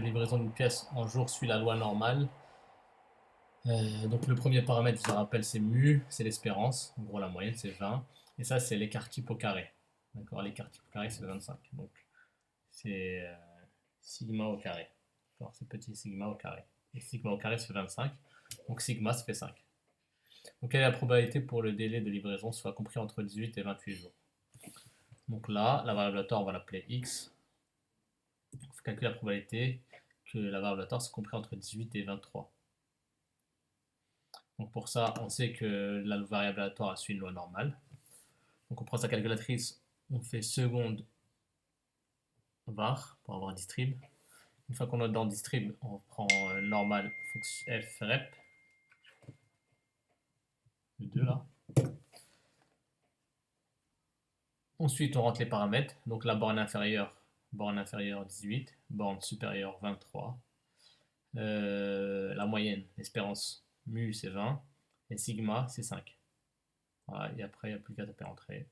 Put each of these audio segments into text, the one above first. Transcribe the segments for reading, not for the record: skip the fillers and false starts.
La livraison d'une pièce en jour suit la loi normale. Donc le premier paramètre, je rappelle, c'est mu, c'est l'espérance. En gros, la moyenne, c'est 20. Et ça, c'est l'écart type au carré. D'accord, l'écart type au carré, c'est 25. Donc c'est sigma au carré. D'accord, c'est petit sigma au carré. Et sigma au carré, ça fait 25. Donc sigma, ça fait 5. Donc quelle est la probabilité pour le délai de livraison soit compris entre 18 et 28 jours? Donc là, la variable à tort, on va l'appeler x. Il faut calculer la probabilité que la variable à tort soit compris entre 18 et 23. Donc pour ça, on sait que la variable aléatoire suit une loi normale. Donc on prend sa calculatrice, on fait seconde var pour avoir distrib. Une fois qu'on est dans distrib, on prend normal f rep, le 2 là. Ensuite, on rentre les paramètres. Donc la borne inférieure 18, borne supérieure 23. La moyenne, l'espérance mu c'est 20 et sigma c'est 5. Voilà, et après il n'y a plus qu'à taper entrée.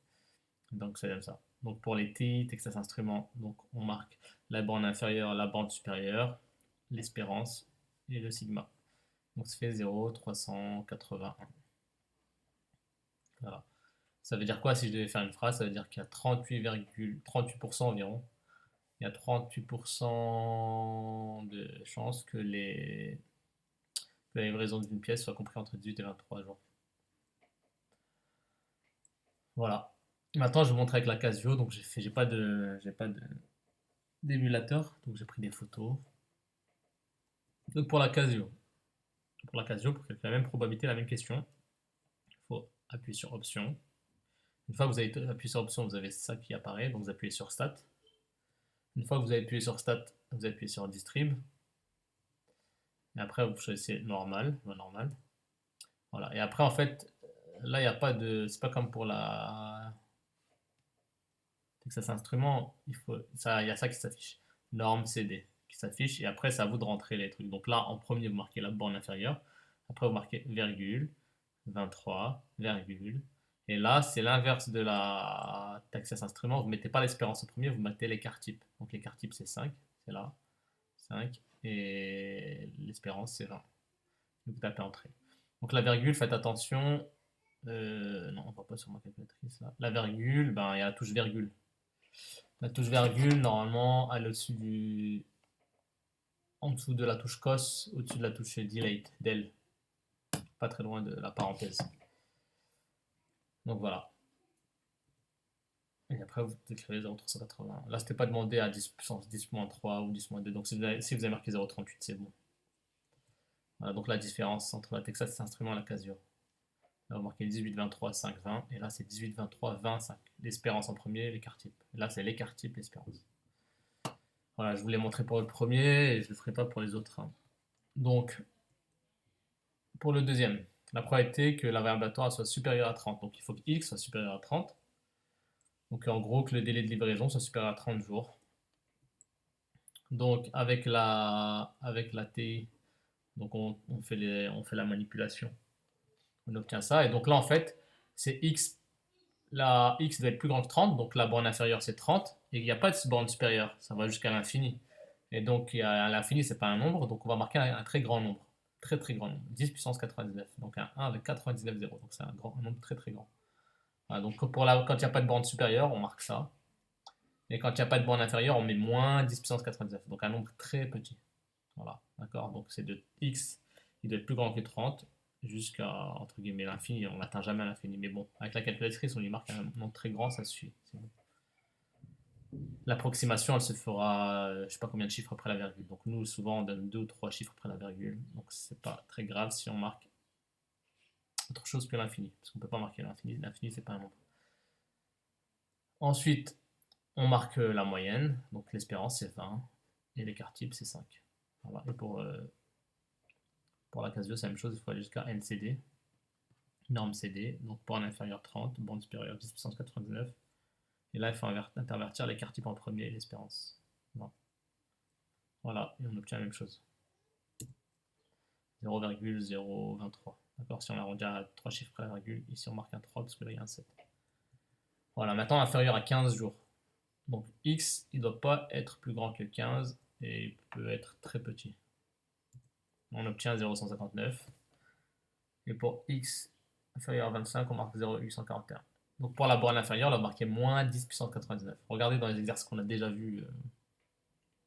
Donc ça donne ça. Donc pour les TI, Texas Instruments, donc on marque la borne inférieure, la borne supérieure, l'espérance et le sigma. Donc ça fait 0,381. Voilà. Ça veut dire quoi si je devais faire une phrase? Ça veut dire qu'il y a 38% environ. Il y a 38% de chances que la livraison d'une pièce soit comprise entre 18 et 23 jours. Voilà. Maintenant, je vous montre avec la Casio. Donc, j'ai pas d'émulateur. Donc, j'ai pris des photos. Donc, pour calculer la même probabilité, la même question, il faut appuyer sur Option. Une fois que vous avez appuyé sur Option, vous avez ça qui apparaît. Donc, vous appuyez sur Stat. Une fois que vous avez appuyé sur Stat, vous appuyez sur Distrib. Et après, vous choisissez Normal. Voilà. Et après, en fait, là, il n'y a pas de. C'est pas comme pour la Texas Instruments, il y a ça qui s'affiche. Norme CD qui s'affiche et après c'est à vous de rentrer les trucs. Donc là en premier vous marquez la borne inférieure, après vous marquez virgule, 23, virgule. Et là c'est l'inverse de la Texas Instruments, vous ne mettez pas l'espérance au premier, vous mettez l'écart type. Donc l'écart type c'est 5, c'est là, 5 et l'espérance c'est 20. Donc vous tapez entrée. Donc la virgule, faites attention. Non, on ne voit pas sur ma calculatrice là. La virgule, ben, il y a la touche virgule. La touche virgule, normalement, elle est en dessous de la touche cos, au-dessus de la touche delete, del, pas très loin de la parenthèse. Donc voilà. Et après, vous écrivez 0,380. Là, c'était pas demandé à 10 puissance 10-3 ou 10-2. Donc si vous avez marqué 0,38, c'est bon. Voilà, donc la différence entre la Texas Instruments et la Casio. Là, vous marquez 18, 23, 5, 20. Et là, c'est 18, 23, 20, 5. L'espérance en premier, l'écart type. Là, c'est l'écart type, l'espérance. Voilà, je vous l'ai montré pour le premier et je ne le ferai pas pour les autres. Donc, pour le deuxième, la probabilité que la variable aléatoire soit supérieure à 30. Donc, il faut que x soit supérieur à 30. Donc, en gros, que le délai de livraison soit supérieur à 30 jours. Donc, avec la TI, donc on fait la manipulation. On obtient ça. Et donc là, en fait, c'est x. La x doit être plus grande que 30. Donc, la borne inférieure, c'est 30. Et il n'y a pas de borne supérieure. Ça va jusqu'à l'infini. Et donc, à l'infini, c'est pas un nombre. Donc, on va marquer un très grand nombre. Très, très grand nombre. 10 puissance 99. Donc, un 1 avec 99 zéros. Donc, c'est un nombre très, très grand. Voilà, donc, quand il n'y a pas de borne supérieure, on marque ça. Et quand il n'y a pas de borne inférieure, on met moins 10 puissance 99. Donc, un nombre très petit. Voilà, d'accord. Donc, c'est de x, il doit être plus grand que 30 jusqu'à, entre guillemets, l'infini. On n'atteint jamais l'infini. Mais bon, avec la calculatrice, on lui marque un nombre très grand, ça suffit. Bon. L'approximation, elle se fera, je sais pas combien de chiffres après la virgule. Donc nous, souvent, on donne 2 ou 3 chiffres après la virgule. Donc c'est pas très grave si on marque autre chose que l'infini, parce qu'on peut pas marquer l'infini. L'infini, c'est pas un nombre. Ensuite, on marque la moyenne. Donc l'espérance, c'est 20 et l'écart type, c'est 5. Voilà. Et pour la Casio, c'est la même chose. Il faut aller jusqu'à NCD, norme CD. Donc borne inférieure 30, borne supérieure 10 puissance 99. Et là, il faut intervertir l'écart type en premier et l'espérance. Voilà, et on obtient la même chose. 0,023. D'accord, si on arrondit à 3 chiffres près la virgule, ici on marque un 3 parce que là il y a un 7. Voilà, maintenant inférieur à 15 jours. Donc x, il ne doit pas être plus grand que 15 et il peut être très petit. On obtient 0,159. Et pour x inférieur à 25, on marque 0,841. Donc pour la borne inférieure, on a marqué moins 10 puissance 99. Regardez dans les exercices qu'on a déjà vus,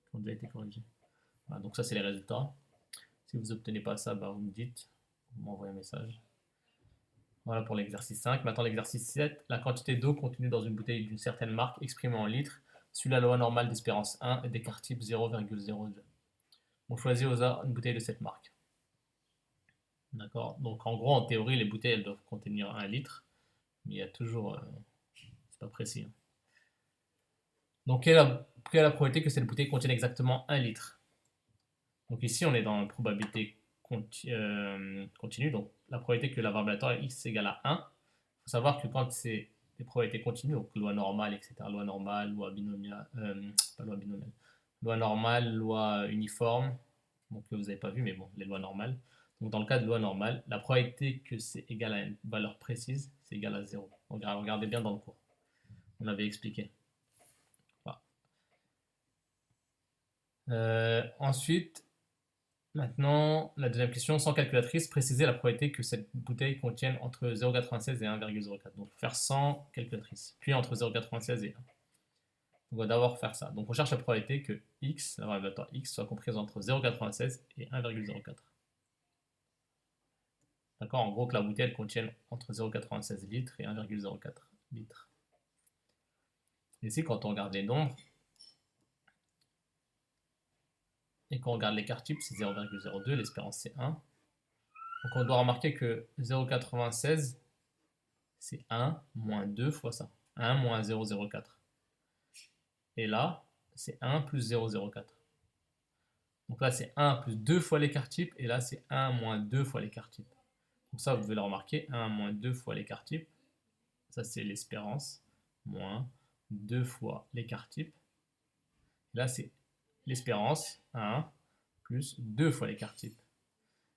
qui ont déjà été corrigés. Voilà, donc ça, c'est les résultats. Si vous n'obtenez pas ça, bah, vous me dites, vous m'envoyez un message. Voilà pour l'exercice 5. Maintenant, l'exercice 7. La quantité d'eau contenue dans une bouteille d'une certaine marque exprimée en litres suit la loi normale d'espérance 1 et d'écart type 0,02. On choisit au hasard une bouteille de cette marque. D'accord. Donc en gros, en théorie, les bouteilles elles doivent contenir 1 litre, mais il y a toujours, c'est pas précis, hein. Donc quelle est la probabilité que cette bouteille contienne exactement 1 litre? Donc ici, on est dans la probabilité continue. Donc la probabilité que la variable aléatoire x égale à 1. Il faut savoir que quand c'est des probabilités continues, donc loi normale, etc., loi normale, loi binomiale, pas loi binomiale, loi normale, loi uniforme, donc que vous n'avez pas vu, mais bon, les lois normales. Donc dans le cas de loi normale, la probabilité que c'est égal à une valeur précise, c'est égal à 0. Regardez bien dans le cours. On avait expliqué. Voilà. Ensuite, maintenant, la deuxième question, sans calculatrice, préciser la probabilité que cette bouteille contienne entre 0,96 et 1,04. Donc, faire sans calculatrice, puis entre 0,96 et 1. On va d'abord faire ça. Donc, on cherche la probabilité que x, la variable aléatoire x, soit comprise entre 0,96 et 1,04. D'accord. En gros, que la bouteille elle contienne entre 0,96 litres et 1,04 litres. Ici, quand on regarde les nombres, et qu'on regarde l'écart type, c'est 0,02, l'espérance c'est 1. Donc on doit remarquer que 0,96, c'est 1 moins 2 fois ça. 1 moins 0,04. Et là, c'est 1 plus 0,04. Donc là, c'est 1 plus 2 fois l'écart type, et là, c'est 1 moins 2 fois l'écart type. Donc ça, vous devez le remarquer, 1 moins 2 fois l'écart type. Ça, c'est l'espérance, moins 2 fois l'écart type. Là, c'est l'espérance, 1, plus 2 fois l'écart type.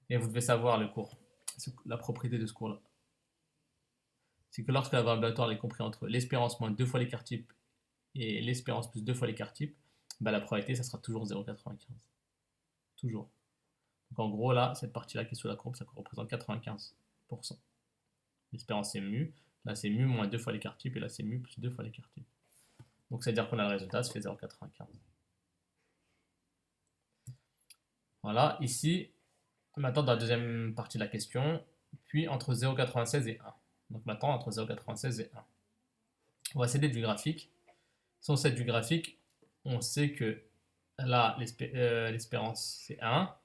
Et vous devez savoir le cours, la propriété de ce cours-là. C'est que lorsque la variable aléatoire est comprise entre l'espérance moins 2 fois l'écart type et l'espérance plus 2 fois l'écart type, bah, la probabilité, ça sera toujours 0,95. Toujours. Donc en gros, là, cette partie-là qui est sous la courbe, ça représente 95%. L'espérance, c'est mu. Là, c'est mu moins 2 fois l'écart type, et là, c'est mu plus 2 fois l'écart type. Donc, c'est-à-dire qu'on a le résultat, ça fait 0,95. Voilà, ici, maintenant, dans la deuxième partie de la question, puis entre 0,96 et 1. Donc maintenant, entre 0,96 et 1. On va s'aider du graphique. Si on s'aide du graphique, on sait que là, l'espérance, c'est 1.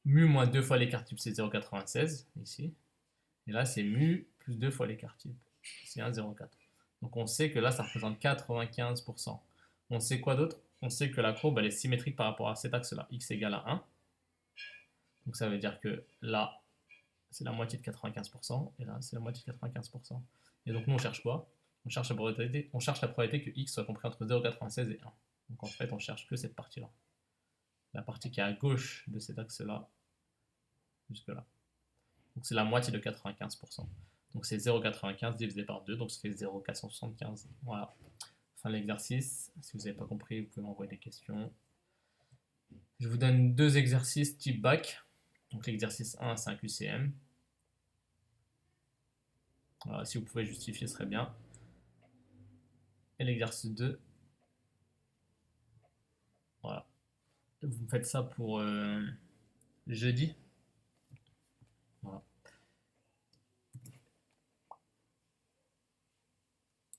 Mu moins 2 fois l'écart type, c'est 0,96, ici. Et là, c'est mu plus 2 fois l'écart type, c'est 1,04. Donc on sait que là, ça représente 95%. On sait quoi d'autre? On sait que la courbe, elle est symétrique par rapport à cet axe-là, x égale à 1. Donc ça veut dire que là, c'est la moitié de 95%, et là, c'est la moitié de 95%. Et donc nous, on cherche quoi? On cherche la probabilité que x soit compris entre 0,96 et 1. Donc en fait, on cherche que cette partie-là. La partie qui est à gauche de cet axe-là, jusque-là. Donc c'est la moitié de 95%. Donc c'est 0,95 divisé par 2, donc ça fait 0,475. Voilà. Fin de l'exercice. Si vous n'avez pas compris, vous pouvez m'envoyer des questions. Je vous donne deux exercices type bac. Donc l'exercice 1, c'est un QCM. Voilà, si vous pouvez justifier, ce serait bien. Et l'exercice 2, voilà. Vous faites ça pour jeudi.